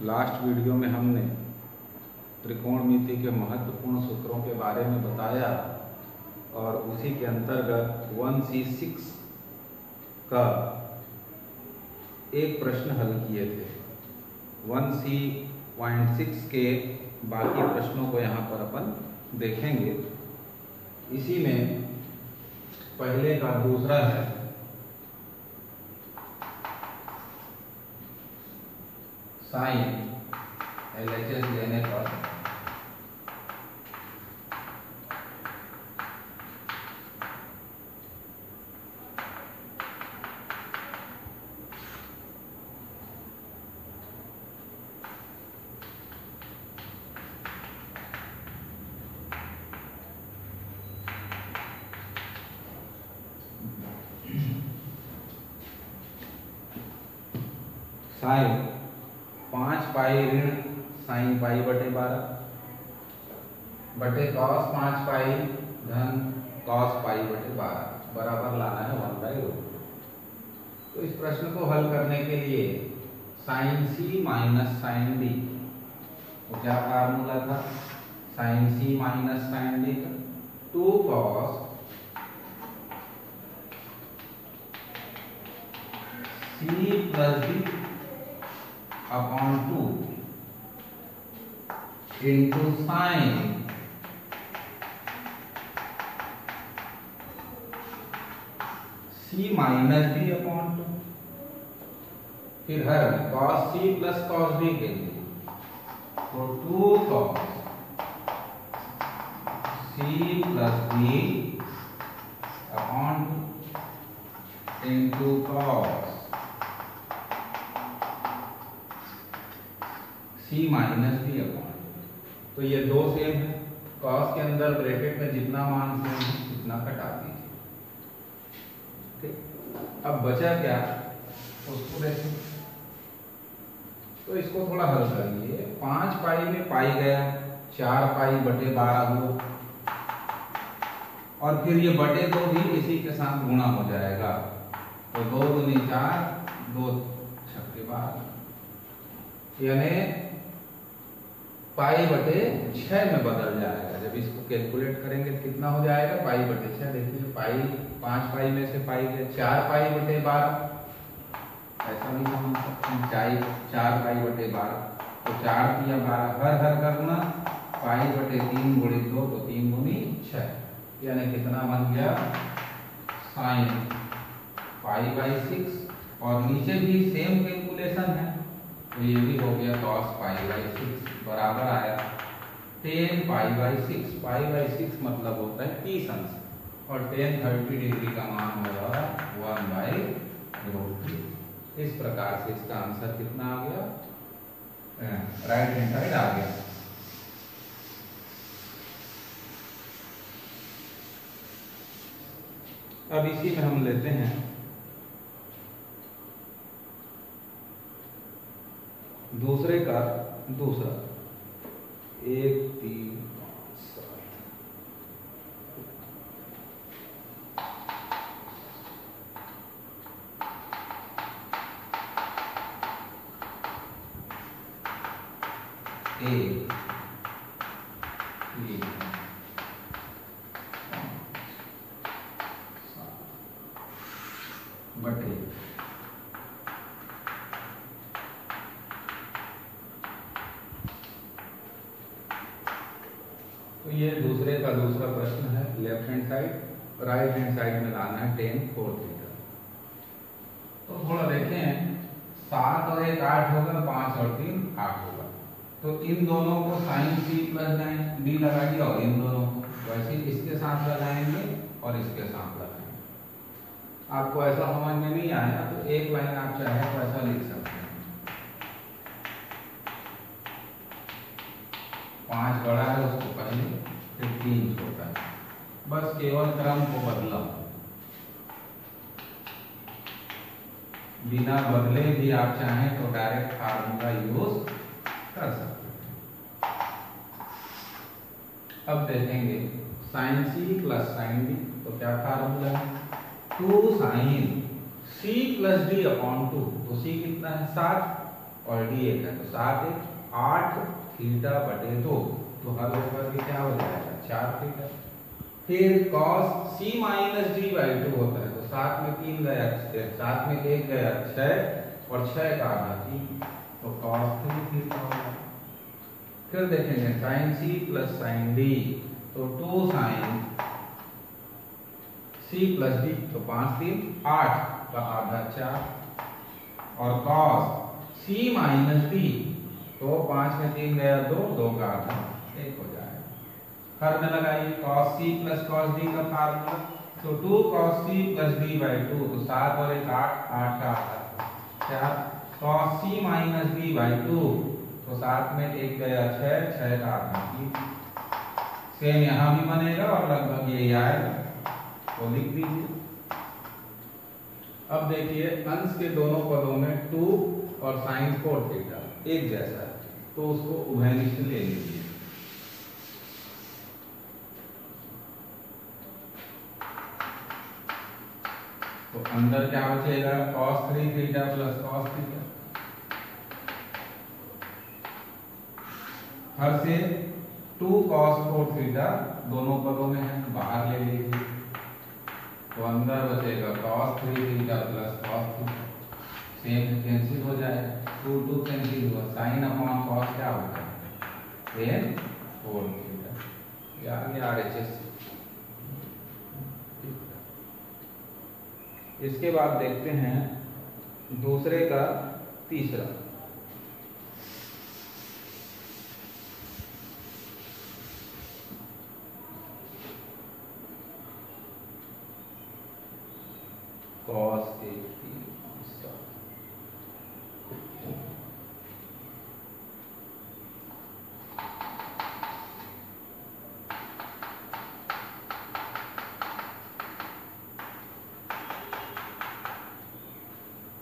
Last video में हमने त्रिकोणमिति के महत्वपूर्ण सूत्रों के बारे में बताया और उसी के अंतर्गत 1C6 का एक प्रश्न हल किए थे। 1C.6 के बाकी प्रश्नों को यहाँ पर अपन देखेंगे। इसी में पहले का दूसरा है साइन LHS लेने पर साइन 5 पाई ऋण साइन पाई बटे 12 बटे कॉस 5 पाई धन कॉस पाई बटे 12 बराबर लाना है 1/√। तो इस प्रश्न को हल करने के लिए sine C minus sine D, तो क्या फार्मूला था sine C minus sine D का 2 cos C plus D upon 2 into sine C minus D upon 2। फिर हर cos C plus cos D के लिए तो 2 cos C plus D upon 2 into cos C minus D upon. तो ये दो same है, कॉस के अंदर ब्रैकेट में जितना मान सेम है उतना घटा दीजिए। ठीक, अब बचा क्या उसको देखें। तो इसको थोड़ा हल करिए। 5 पाई में पाई गया 4 पाई बटे 12 हुआ और फिर ये बटे 2 भी इसी के साथ गुणा हो जाएगा। तो 2 दूनी 4 2 छक्के 12 यानी पाई बटे 6 में बदल जाएगा। जब इसको कैलकुलेट करेंगे कितना हो जाएगा पाई बटे 6। देखिए पाई 5 पाई में से पाई गए 4 पाई बटे 12, ऐसा नहीं समझ सकते 4 पाई बटे 12 तो 4 दिया 12 हर हर करना पाई बटे 3 गुणित 2 तो 3 दूनी 6 यानी कितना बन गया साइन पाई बाई 6 और नीचे भी सेम कैलकुलेशन है तो ये भी हो गया cos पाई बाई 6 बराबर आया 10 पाई बाई 6। पाई बाई 6 मतलब होता है 30 अंश और 10 30 डिग्री का मान होगा 1/√3। इस प्रकार से इसका आंसर कितना आ गया, राइट हैंड साइड आ गया। अब इसी में हम लेते हैं दूसरे का दूसरा 1 3 7 1 3 बटे तो ये दूसरे का दूसरा प्रश्न है। Left hand side right hand side में लाना है 10 4 थीटा। तो थोड़ा देखें 7 और 1 8 होगा 5 और 3 8 होगा। तो इन दोनों को साइन सी प्लस डी लगाइए और इन दोनों को वैसे इसके साथ लगाएंगे और इसके साथ लगाएंगे। आपको ऐसा समझ में नहीं आया तो एक लाइन आप चाहे तो ऐसा लिख सकते हैं 5 बड़ा है उसको पहले फिर 3 छोटा है, बस केवल क्रम को बदला। बिना बदले भी आप चाहें तो डायरेक्ट फार्मूला यूज कर सकते हैं। अब देखेंगे sine C plus sine D, तो क्या फार्मूला है 2 sine C plus D upon 2। तो सी कितना है 7 और डी 1 है, तो 7 1 8 थीटा बटे 2, तो हर ऊपर भी क्या हो जाएगा 4 थीटा। फिर cos c minus D by 2 होता है, तो 7 में 3 गया 7 में 1 गया 6 और 6 का आधा 3, तो cos 3 थीटा होगा। फिर देखेंगे sin c plus sin d, तो 2 sin c प्लस d, तो 5 3 8 का आधा 4, और cos c माइनस d, तो 5 में 3 गया 2, 2 का आधा 1 हो जाएगा। हर में लगाइए cos c plus cos d का फार्मूला, तो 2 cos c plus d by 2, तो 7 और 1 8, 8 का आधा 4, cos c minus d by 2, तो 7 में 1 गया 6, 6 का आधा 3। सेम यहाँ भी बनेगा और लगभग यही आएगा, तो लिख दीजिए। अब देखिए अंश के दोनों पदों में 2 और sin 4 थीटा एक जैसा है, तो उसको उभयनिष्ठ ले लीजिए। तो अंदर क्या बचेगा cos 3 theta plus cos theta, हर से 2 cos 4 थीटा दोनों पदों में है, बाहर ले लीजिए, तो अंदर बचेगा cos 3 theta plus cos theta, same cancel हो जाएगा, 2 2 कैंसिल हुआ, sin अपॉन cos क्या होगा tan 4 थीटा, ये RHS। इसके बाद देखते हैं दूसरे का तीसरा। cos 1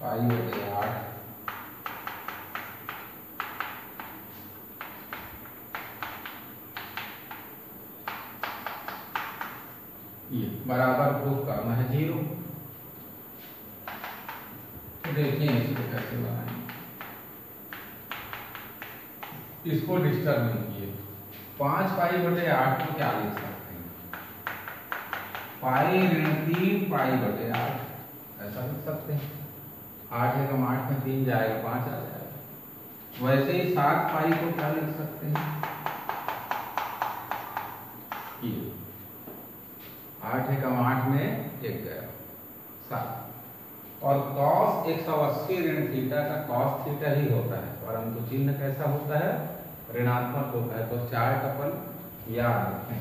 पाई बटे 8 ये बराबर प्रूफ करना है 0। तो देखिए इसको कैसे बनाएंगे, इसको डिस्टर्ब नहीं किए। 5 पाई बटे 8 को क्या लिख सकते हैं, पाई ऋण 3 पाई बटे 8, ऐसा लिख सकते हैं। 8 एकम 8 में 3 जाएगा 5 आ जाएगा। वैसे ही 7 पाई को क्या लिख सकते हैं, ये 8 एकम 8 में 1 गया 7, और cos 180 ऋण थीटा का cos थीटा ही होता है, परंतु चिन्ह कैसा होता है ऋणात्मक होता है, तो 4 का पल याद रखें।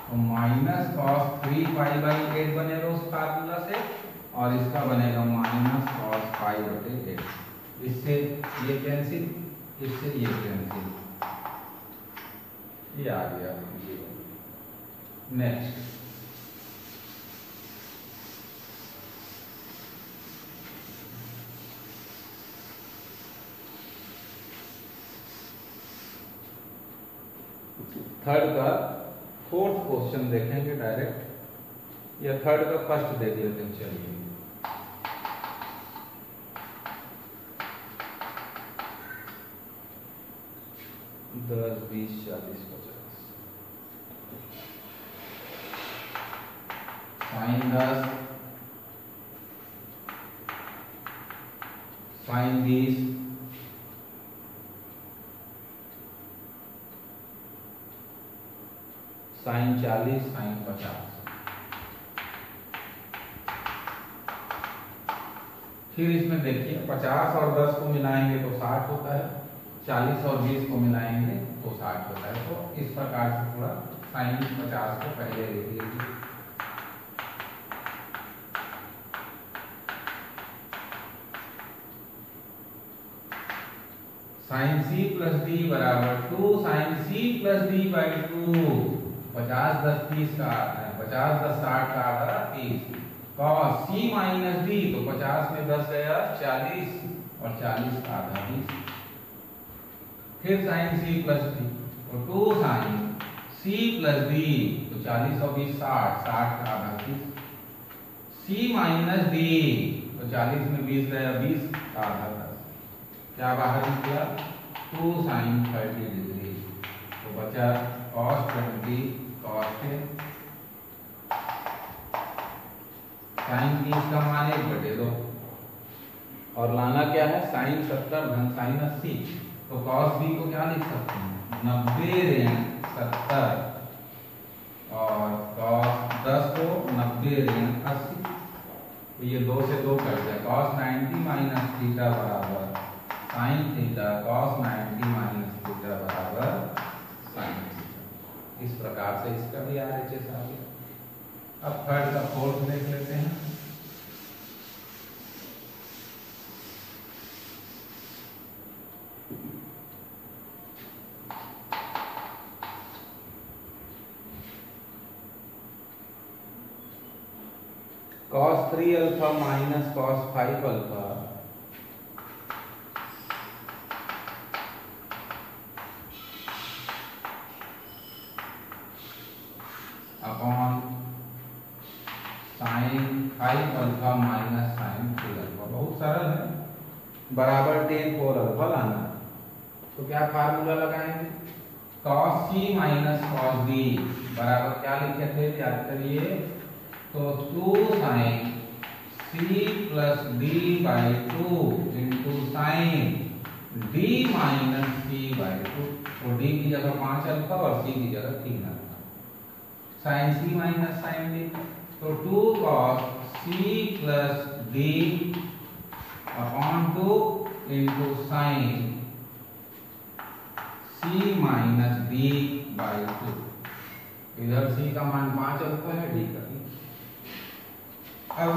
तो माइनस cos 3 पाई बाई 8 बनेगा उस फार्मूला से, और इसका बनेगा माइनस cos पाई बटे 8, इससे ये कैंसिल, इससे ये कैंसिल, ये आ गया। नेक्स्ट थर्ड का 4th क्वेश्चन देखेंगे डायरेक्ट, या थर्ड का फर्स्ट देख लेते हैं। चलिए 10 20 40 50 sin 10 sin 20 sin 40 sin 50। फिर इसमें देखिए 50 और 10 को मिलाएंगे तो 60 होता है, 40 और 20 को मिलाएंगे तो 60 होता है। तो इस प्रकार से थोड़ा sin 50 को पहले लिख लीजिए। sin c प्लस डी बराबर 2 sin c plus D by 2। 50 10 30 का आता है, 50 10 60 का आता है 30। cos c माइनस डी, तो 50 में 10 गया 40 और 40 का आधा 20। फिर sin c प्लस डी, तो 2 sin c प्लस डी, तो 40 और 20 60, 60 का आधा 30। सी माइनस डी, तो 40 में 20 गया, 20 का आधा 10, क्या बाहर निकला 2 sin 30 डिग्री, तो बचा cos 20 cos 10, sin 30 का मान 1/2 और लाना क्या है sin 70 धन sin 80, तो cos b को क्या लिख सकते हैं 90 ऋण 70 और cos 10 को 90 ऋण 80, तो ये 2 से 2 कट जाए, cos 90 माइनस थीटा बराबर sin theta, cos 90 minus theta बराबर sin थीटा। इस प्रकार से इसका भी RHS आ गया। अब थर्ड का फोर्थ देख लेते हैं। cos 3 alpha minus cos 5 alpha upon sin 5 alpha minus sin 3 alpha, बहुत सरल है, बराबर tan 4 अल्फा लाना। तो क्या फार्मूला लगाएंगे cos c minus cos d बराबर क्या लिखे थे याद करिए, तो 2 sin c plus d by 2 into sign d minus c by 2, तो d की जगह 5 अल्फा और c की जगह 3 alpha, sin c minus sin d, तो 2 cos c plus d upon 2 into sign c minus d by 2, इधर c का मान 5 अल्फा है, d का 3। अब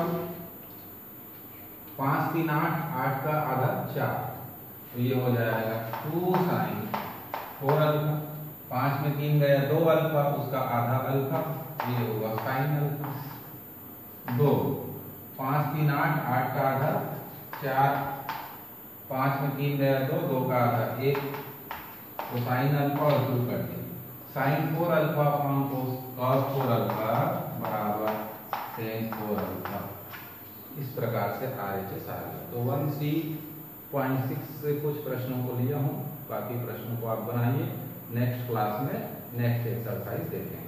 5 3 8, 8 का आधा 4, तो ये हो जाएगा 2 sin 4 अल्फा, 5 में 3 गया 2 अल्फा, उसका आधा अल्फा, ये होगा sin अल्फा 2, 5 3 8, 8 का आधा 4, 5 में 3 गया 2, 2 का आधा 1, तो sin अल्फा और 2 कर दिए, sin 4 alpha upon cos 4 alpha बराबर tan 4 अल्फा। इस प्रकार से RHS आ गया। तो 1C.6 से कुछ प्रश्नों को लिया हूँ, बाकी प्रश्नों को आप बनाइए, नेक्स्ट क्लास में नेक्स्ट एक्सरसाइज देखेंगे।